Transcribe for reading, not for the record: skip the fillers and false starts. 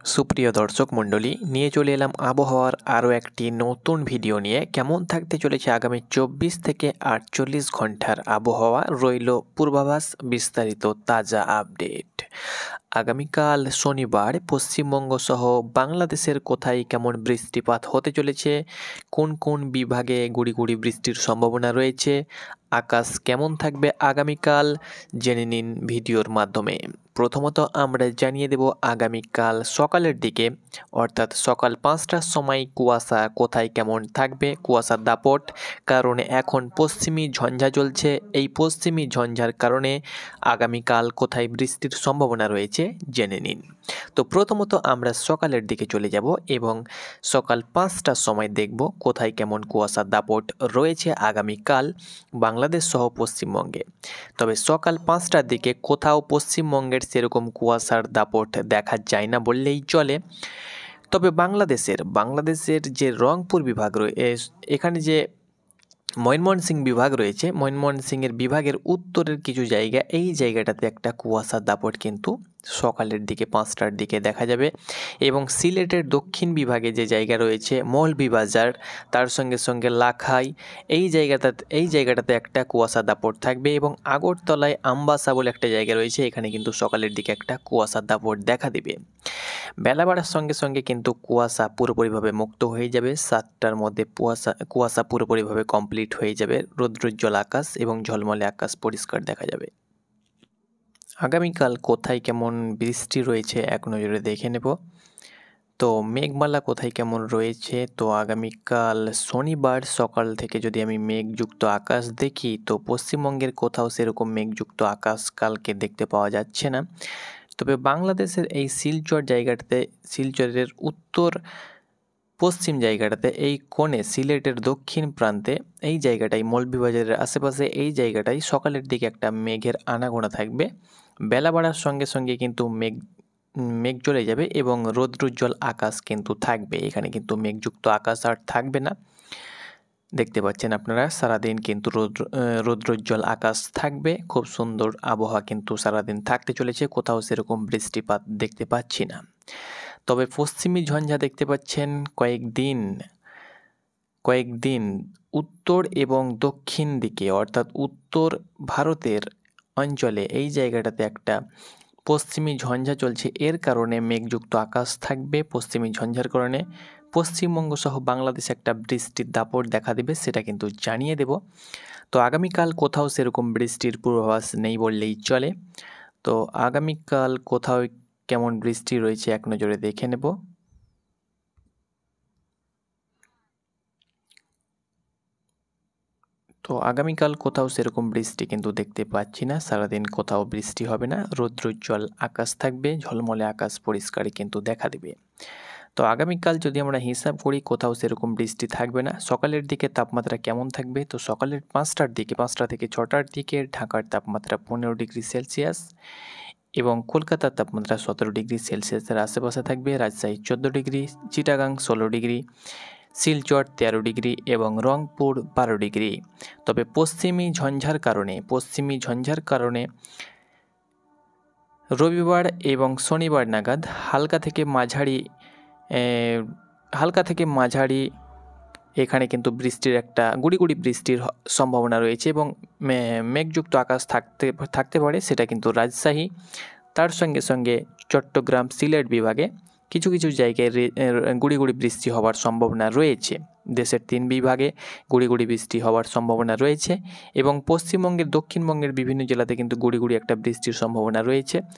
সুপ্রিয় দর্শক মণ্ডলী, নিয়ে চলে এলাম আবহাওয়ার আরও একটি নতুন ভিডিও নিয়ে। কেমন থাকতে চলেছে আগামী 24 থেকে 48 ঘন্টার আবহাওয়া, রইল পূর্বাভাস, বিস্তারিত তাজা আপডেট। আগামীকাল শনিবার পশ্চিমবঙ্গ সহ বাংলাদেশের কোথায় কেমন বৃষ্টিপাত হতে চলেছে, কোন কোন বিভাগে গুড়ি গুড়ি বৃষ্টির সম্ভাবনা রয়েছে, আকাশ কেমন থাকবে আগামীকাল, জেনে নিন ভিডিওর মাধ্যমে। প্রথমত আমরা জানিয়ে দেব আগামীকাল সকালের দিকে অর্থাৎ সকাল 5টার সময় কুয়াশা কোথায় কেমন থাকবে, কুয়াশার দাপট, কারণ এখন পশ্চিমী ঝঞ্ঝা চলছে। এই পশ্চিমী ঝঞ্ঝার কারণে আগামীকাল কোথায় বৃষ্টির সম্ভাবনা রয়েছে জেনে নিন। তো প্রথমত আমরা সকালের দিকে চলে যাব এবং সকাল 5টার সময় দেখব কোথায় কেমন কুয়াশার দাপট রয়েছে আগামীকাল বাংলাদেশ সহ পশ্চিমবঙ্গে। তবে সকাল 5টার দিকে কোথাও পশ্চিমবঙ্গের সেরকম কুয়াশার দাপট দেখা যায় না বললেই চলে। তবে বাংলাদেশের যে রংপুর বিভাগ রয়েছে, এখানে যে ময়মনসিংহ বিভাগ রয়েছে, ময়মনসিংহের বিভাগের উত্তরের কিছু জায়গা, এই জায়গাটাতে একটা কুয়াশার দাপট কিন্তু সকালের দিকে 5টার দিকে দেখা যাবে। এবং সিলেটের দক্ষিণ বিভাগে যে জায়গা রয়েছে মৌলভীবাজার, তার সঙ্গে সঙ্গে লাখাই, এই জায়গাটাতে একটা কুয়াশা দাপট থাকবে। এবং আগরতলায় আমবাসা বলে একটা জায়গা রয়েছে, এখানে কিন্তু সকালের দিকে একটা কুয়াশার দাপট দেখা দেবে। বেলা বাড়ার সঙ্গে সঙ্গে কিন্তু কুয়াশা পুরোপুরিভাবে মুক্ত হয়ে যাবে। 7টার মধ্যে কুয়াশা পুরোপুরিভাবে কমপ্লিট হয়ে যাবে। রৌদ্রোজ্জ্বল আকাশ এবং ঝলমলে আকাশ পরিষ্কার দেখা যাবে। আগামীকাল কোথায় কেমন বৃষ্টি রয়েছে এক নজরে দেখে নেব। তো মেঘমালা কোথায় কেমন রয়েছে, তো আগামীকাল শনিবার সকাল থেকে যদি আমি মেঘযুক্ত আকাশ দেখি, তো পশ্চিমবঙ্গের কোথাও সেরকম মেঘযুক্ত আকাশ কালকে দেখতে পাওয়া যাচ্ছে না। তবে বাংলাদেশের এই শিলচরের উত্তর পশ্চিম জায়গাটাতে, এই কোণে সিলেটের দক্ষিণ প্রান্তে, এই জায়গাটাই মৌলভীবাজারের আশেপাশে, এই জায়গাটাই সকালের দিকে একটা মেঘের আনাগোনা থাকবে। বেলা বাড়ার সঙ্গে সঙ্গে কিন্তু মেঘ চলে যাবে এবং রৌদ্রোজ্জ্বল আকাশ কিন্তু থাকবে। এখানে কিন্তু মেঘযুক্ত আকাশ আর থাকবে না। দেখতে পাচ্ছেন আপনারা, সারাদিন কিন্তু রৌদ্রোজ্জ্বল আকাশ থাকবে। খুব সুন্দর আবহাওয়া কিন্তু সারাদিন থাকতে চলেছে, কোথাও সেরকম বৃষ্টিপাত দেখতে পাচ্ছি না। তবে পশ্চিমী ঝঞ্ঝা দেখতে পাচ্ছেন কয়েকদিন উত্তর এবং দক্ষিণ দিকে, অর্থাৎ উত্তর ভারতের অঞ্চলে এই জায়গাটাতে একটা পশ্চিমী ঝঞ্ঝা চলছে। এর কারণে মেঘযুক্ত আকাশ থাকবে। পশ্চিমী ঝঞ্ঝার কারণে পশ্চিমবঙ্গ সহ বাংলাদেশে একটা বৃষ্টির দাপট দেখা দেবে, সেটা কিন্তু জানিয়ে দেব। তো আগামীকাল কোথাও সেরকম বৃষ্টির পূর্বাভাস নেই বললেই চলে। তো আগামীকাল কোথাও কেমন বৃষ্টি রয়েছে এক নজরে দেখে নেব। তো আগামীকাল কোথাও সেরকম বৃষ্টি কিন্তু দেখতে পাচ্ছি না। সারাদিন কোথাও বৃষ্টি হবে না, রৌদ্রোজ্জ্বল আকাশ থাকবে, ঝলমলে আকাশ পরিষ্কারই কিন্তু দেখা দেবে। তো আগামীকাল যদি আমরা হিসাব করি, কোথাও সেরকম বৃষ্টি থাকবে না। সকালের দিকে তাপমাত্রা কেমন থাকবে, তো সকালের 5টা থেকে 6টার দিকে ঢাকার তাপমাত্রা 15 ডিগ্রি সেলসিয়াস এবং কলকাতার তাপমাত্রা 17 ডিগ্রি সেলসিয়াসের আশেপাশে থাকবে। Rajshahi 14 degree, Chittagong 16 degree, Silchar 13 degree এবং রংপুর 12 ডিগ্রি। তবে পশ্চিমী ঝঞ্ঝার কারণে রবিবার এবং শনিবার নাগাদ হালকা থেকে মাঝারি এখানে কিন্তু বৃষ্টির একটা গুড়ি বৃষ্টির সম্ভাবনা রয়েছে এবং মেঘযুক্ত আকাশ থাকতে পারে, সেটা কিন্তু রাজশাহী, তার সঙ্গে সঙ্গে চট্টগ্রাম, সিলেট বিভাগে কিছু জায়গায় গুড়ি বৃষ্টি হওয়ার সম্ভাবনা রয়েছে। দেশের 3 বিভাগে গুড়ি বৃষ্টি হওয়ার সম্ভাবনা রয়েছে এবং পশ্চিমবঙ্গের দক্ষিণবঙ্গের বিভিন্ন জেলাতে কিন্তু গুড়ি একটা বৃষ্টির সম্ভাবনা রয়েছে।